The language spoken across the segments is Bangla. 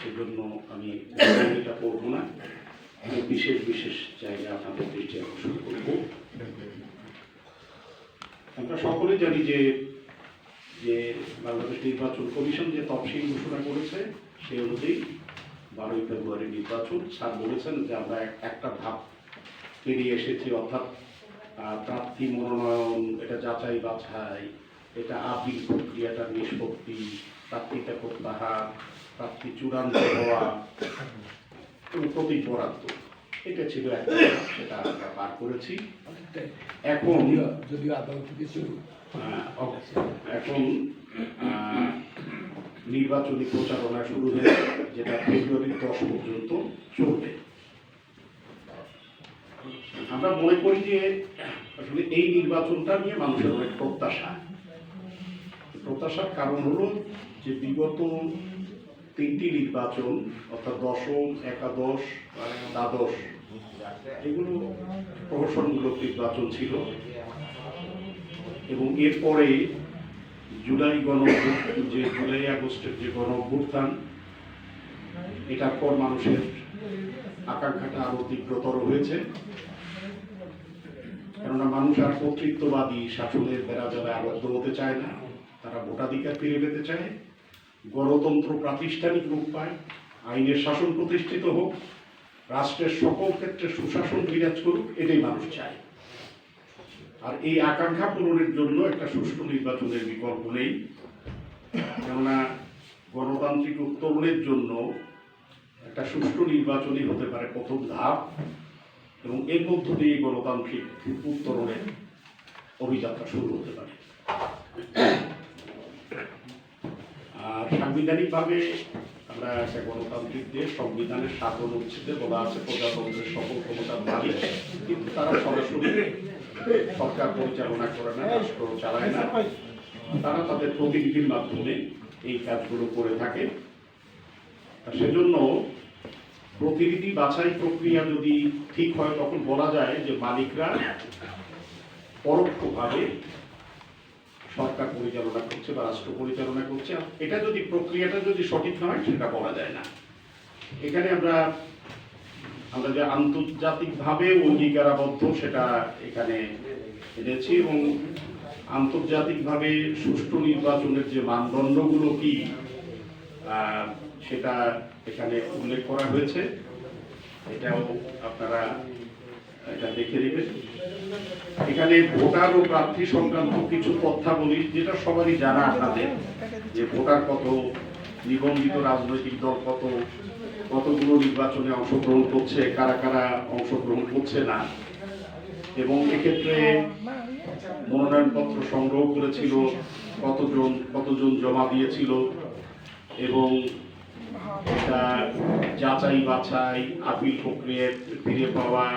সেজন্য আমি এটা করবো না, আমি বিশেষ বিশেষ জায়গায় আপনাদের দৃষ্টি আকর্ষণ করব। আমরা সকলে জানি যে যে বাংলাদেশ নির্বাচন কমিশন যে তফসিল ঘোষণা করেছে সেই অনুযায়ী 12ই ফেব্রুয়ারি নির্বাচন। স্যার বলেছেন যে আমরা একটা ধাপ পেরিয়ে এসেছি, অর্থাৎ প্রার্থী মনোনয়ন, এটা যাচাই বাছাই, এটা আপিল প্রক্রিয়াটার নিষ্পত্তি, প্রার্থীতা প্রত্যাহার, প্রার্থী চূড়ান্ত হওয়া এবং প্রতীক বরাদ্দ, এটা ছিল একটা, সেটা আমরা পার করেছি। এখন যদিও আদালত কিছু এখন নির্বাচনী প্রচারণা শুরু হয়েছে, যেটা ফেব্রুয়ারি 10 পর্যন্ত চলবে। আমরা মনে করি যে আসলে এই নির্বাচনটা নিয়ে মানুষের অনেক প্রত্যাশার কারণ হলো যে বিগত 3টি নির্বাচন, অর্থাৎ দশম, একাদশ, দ্বাদশ, এগুলো প্রহসনমূলক নির্বাচন ছিল এবং এরপরে জুলাই আগস্টের যে গণ অভ্যুত্থান, এটার পর মানুষের আকাঙ্ক্ষাটা আরো তীব্রতর হয়েছে। কেননা মানুষ আর কর্তৃত্ববাদী শাসনের বেড়াজালে আবদ্ধ হতে চায় না, তারা ভোটাধিকার ফিরে পেতে চায়, গণতন্ত্র প্রাতিষ্ঠানিক রূপ পায়, আইনের শাসন প্রতিষ্ঠিত হোক, রাষ্ট্রের সকল ক্ষেত্রে সুশাসন বিরাজ করুক, এটাই মানুষ চায়। আর এই আকাঙ্ক্ষা পূরণের জন্য একটা সুষ্ঠু নির্বাচনের বিকল্প নেই। কেননা গণতান্ত্রিক উত্তরণের জন্য একটা সুষ্ঠু নির্বাচনই হতে পারে প্রথম ধাপ, এবং এর মধ্য দিয়ে গণতান্ত্রিক উত্তরণের অভিযাত্রা শুরু হতে পারে। আর সাংবিধানিকভাবে আমরা একটা গণতান্ত্রিক দেশ, সংবিধানের 7 অনুচ্ছেদে বলা আছে প্রজাতন্ত্রের সকল ক্ষমতার মালিক, কিন্তু তারা সরাসরি সরকার পরিচালনা করে না, রাষ্ট্র চালায় না, তারা তাদের প্রতিনিধির মাধ্যমে এই কাজগুলো করে থাকে। সেজন্য প্রতিনিধি বাছাই প্রক্রিয়া যদি ঠিক হয়, তখন বলা যায় যে মালিকরা পরোক্ষভাবে সরকার পরিচালনা করছে বা রাষ্ট্র পরিচালনা করছে। এটা যদি প্রক্রিয়াটা যদি সঠিক হয়, সেটা বলা যায় না। এখানে আমরা যে আন্তর্জাতিকভাবে অঙ্গীকারাবদ্ধ সেটা এখানে এনেছি, এবং আন্তর্জাতিকভাবে সুষ্ঠু নির্বাচনের যে মানদণ্ডগুলো কি সেটা এখানে উল্লেখ করা হয়েছে। এটাও আপনারা এটা দেখে নেবেন। এখানে ভোটার ও প্রার্থী সংক্রান্ত কিছু তথ্যাবলী, যেটা সবারই জানা আপনাদের, যে ভোটার কত, নিবন্ধিত রাজনৈতিক দল কতগুলো নির্বাচনে অংশগ্রহণ করছে, কারা কারা অংশগ্রহণ করছে না, এবং এক্ষেত্রে মনোনয়নপত্র সংগ্রহ করেছিল কতজন জমা দিয়েছিল, এবং এটা যাচাই বাছাই, আপিল প্রক্রিয়া ফিরে পাওয়া,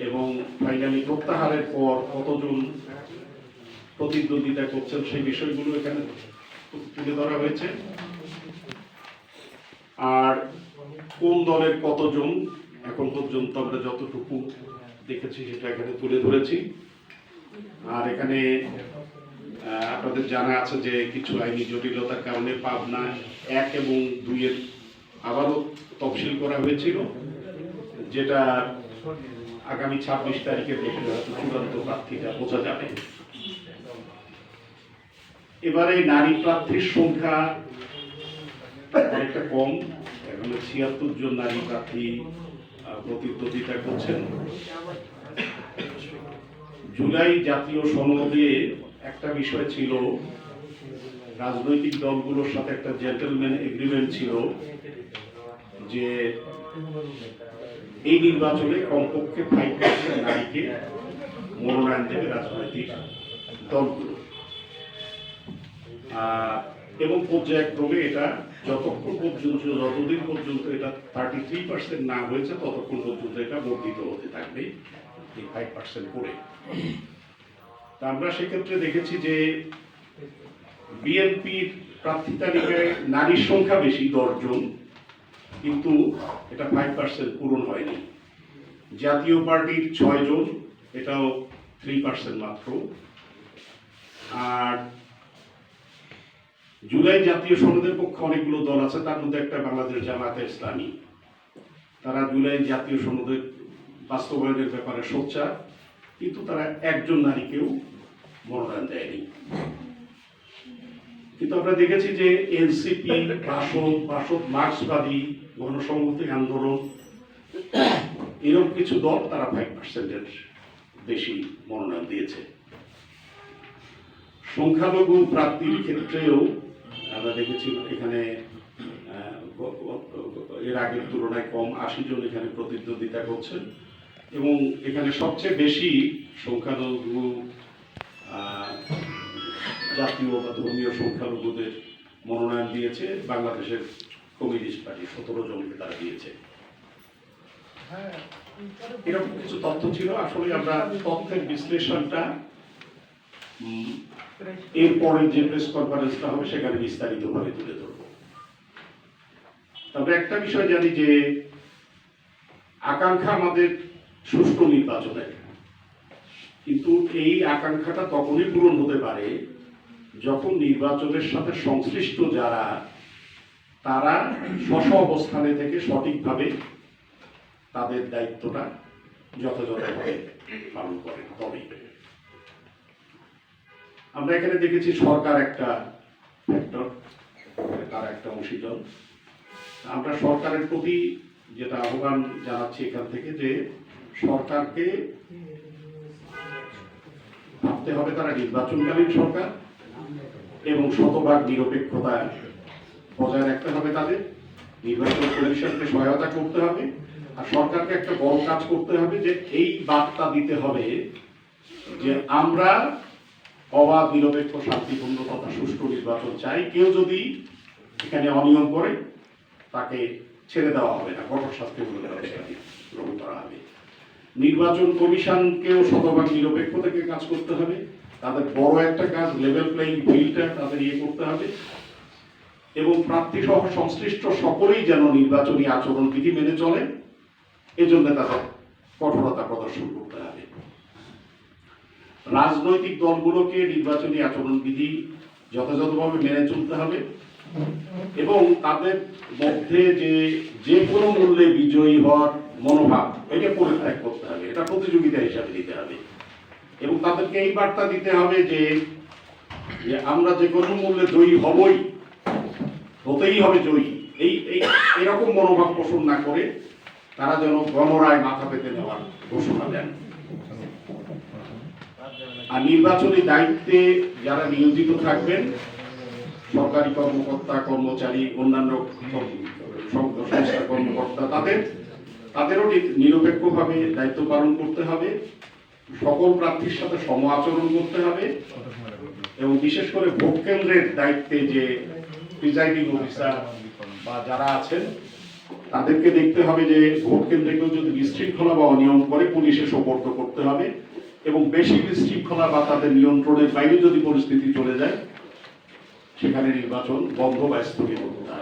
এবং ফাইনালি প্রত্যাহারের পর কতজন প্রতিদ্বন্দ্বিতা করছেন, সেই বিষয়গুলো এখানে তুলে ধরা হয়েছে। আর কোন দলের কতজন এখন পর্যন্ত আমরা যতটুকু দেখেছি সেটা এখানে তুলে ধরেছি। আর এখানে আপনাদের জানা আছে যে কিছু আইনি জটিলতার কারণে পাবনা 1 এবং 2 এর আবারও তফসিল করা হয়েছিল, যেটা আগামী 26 তারিখে দেখে হয়তো চূড়ান্ত প্রার্থীটা বোঝা যাবে। এবারে নারী প্রার্থীর সংখ্যা অনেকটা কম, এখানে 76 জন নারী প্রার্থী প্রতিদ্বন্দ্বিতা করছেন। জুলাই জাতীয় সনদে একটা বিষয় ছিল, রাজনৈতিক দলগুলোর সাথে একটা জেন্টলম্যান এগ্রিমেন্ট ছিল যে এই নির্বাচনে কমপক্ষে 5% নারীকে মনোনয়ন দেবে রাজনৈতিক দলগুলো, এবং পর্যায়ক্রমে এটা যতদিন পর্যন্ত এটা 33% না হয়েছে, ততক্ষণ পর্যন্ত এটা বর্ধিত হতে থাকবে এই 5% করে। তা আমরা সেক্ষেত্রে দেখেছি যে বিএনপির প্রার্থী তালিকায় নারীর সংখ্যা বেশি, 10 জন, কিন্তু এটা 5% পূরণ হয়নি। জাতীয় পার্টির 6 জন, এটাও 3% মাত্র। আর জুলাই জাতীয় সনদের পক্ষে অনেকগুলো দল আছে, তার মধ্যে একটা বাংলাদেশ জামায়াতে ইসলামী। তারা জুলাই জাতীয় সনদের বাস্তবায়নের ব্যাপারে সোচ্চার, কিন্তু তারা একজন নারীকেও মনোনয়ন দেয়নি। কিন্তু আমরা দেখেছি যে এনসিপি, বাসদ, মার্ক্সবাদী, গণসংহতি আন্দোলন, এরকম কিছু দল তারা 5%-এর বেশি মনোনয়ন দিয়েছে। সংখ্যালঘু প্রার্থীর ক্ষেত্রেও আমরা দেখেছি এখানে এর আগের তুলনায় কম 80 জন এখানে প্রতিদ্বন্দ্বিতা করছেন, এবং এখানে সবচেয়ে বেশি সংখ্যালঘু জাতীয় বা ধর্মীয় সংখ্যালঘুদের মনোনয়ন দিয়েছে বাংলাদেশের কমিউনিস্ট পার্টি, 17 জনকে তারা দিয়েছে। এরকম কিছু তথ্য ছিল। আসলে আমরা তথ্যের বিশ্লেষণটা এরপরে যে প্রেস কনফারেন্সটা হবে সেখানে বিস্তারিতভাবে তুলে ধরব। তবে একটা বিষয় জানি যে আকাঙ্ক্ষা আমাদের সুষ্ঠু নির্বাচনের, কিন্তু এই আকাঙ্ক্ষাটা তখনই পূরণ হতে পারে যখন নির্বাচনের সাথে সংশ্লিষ্ট যারা তারা স্ব অবস্থানে থেকে সঠিকভাবে তাদের দায়িত্বটা যথাযথভাবে পালন করে। তবেই আমরা এখানে দেখেছি সরকার একটা ফ্যাক্টর, তার একটা অংশীজন। আমরা সরকারের প্রতি যেটা আহ্বান জানাচ্ছি এখান থেকে যে সরকারকে ভাবতে হবে তারা নির্বাচনকালীন সরকার, এবং শতভাগ নিরপেক্ষতা বজায় রাখতে হবে তাদের। নির্বাচন কমিশনকে সহায়তা করতে হবে, আর সরকারকে একটা বড় কাজ করতে হবে যে এই বার্তা দিতে হবে যে আমরা অবাধ, নিরপেক্ষ, শান্তিপূর্ণ তথা সুষ্ঠু নির্বাচন চাই। কেউ যদি এখানে অনিয়ম করে তাকে ছেড়ে দেওয়া হবে না, কঠোর শাস্তিমূলক ব্যবস্থা গ্রহণ করা হবে। নির্বাচন কমিশনকেও শতভাগ নিরপেক্ষ থেকে কাজ করতে হবে, তাদের বড় একটা কাজ লেভেল প্লেইং ফিল্ডটা তাদের করতে হবে, এবং প্রার্থী সহ সংশ্লিষ্ট সকলেই যেন নির্বাচনী আচরণবিধি মেনে চলে, এজন্য তাদের কঠোরতা প্রদর্শন করতে হবে। রাজনৈতিক দলগুলোকে নির্বাচনী আচরণবিধি যথাযথভাবে মেনে চলতে হবে, এবং তাদের মধ্যে যে কোনো মূল্যে বিজয়ী হওয়ার মনোভাব এটা পরিত্যাগ করতে হবে, এটা প্রতিযোগিতা হিসাবে দিতে হবে, এবং তাদেরকে এই বার্তা দিতে হবে যে আমরা যে কোনো মূল্যে জয়ী হবই, হতেই হবে জয়ী। এরকম মনোভাব পোষণ না করে তারা যেন গণরায় মাথা পেতে নেওয়ার ঘোষণা দেন। আর নির্বাচনী দায়িত্বে যারা নিয়োজিত থাকবেন, সরকারি কর্মকর্তা, কর্মচারী, অন্যান্য সংস্থা কর্মকর্তা, তাদেরও নিরপেক্ষভাবে দায়িত্ব পালন করতে হবে, সকল প্রার্থীর সাথে সম আচরণ করতে হবে, এবং বিশেষ করে ভোট কেন্দ্রের দায়িত্বে যে প্রিজাইডিং অফিসার বা যারা আছেন তাদেরকে দেখতে হবে যে ভোট কেন্দ্রে কেউ যদি বিশৃঙ্খলা বা অনিয়ম করে পুলিশে সোপর্দ করতে হবে, এবং বেশি বিশৃঙ্খলা বা তাদের নিয়ন্ত্রণের বাইরে যদি পরিস্থিতি চলে যায় সেখানে নির্বাচন বন্ধ বা স্থগিত করতে হবে।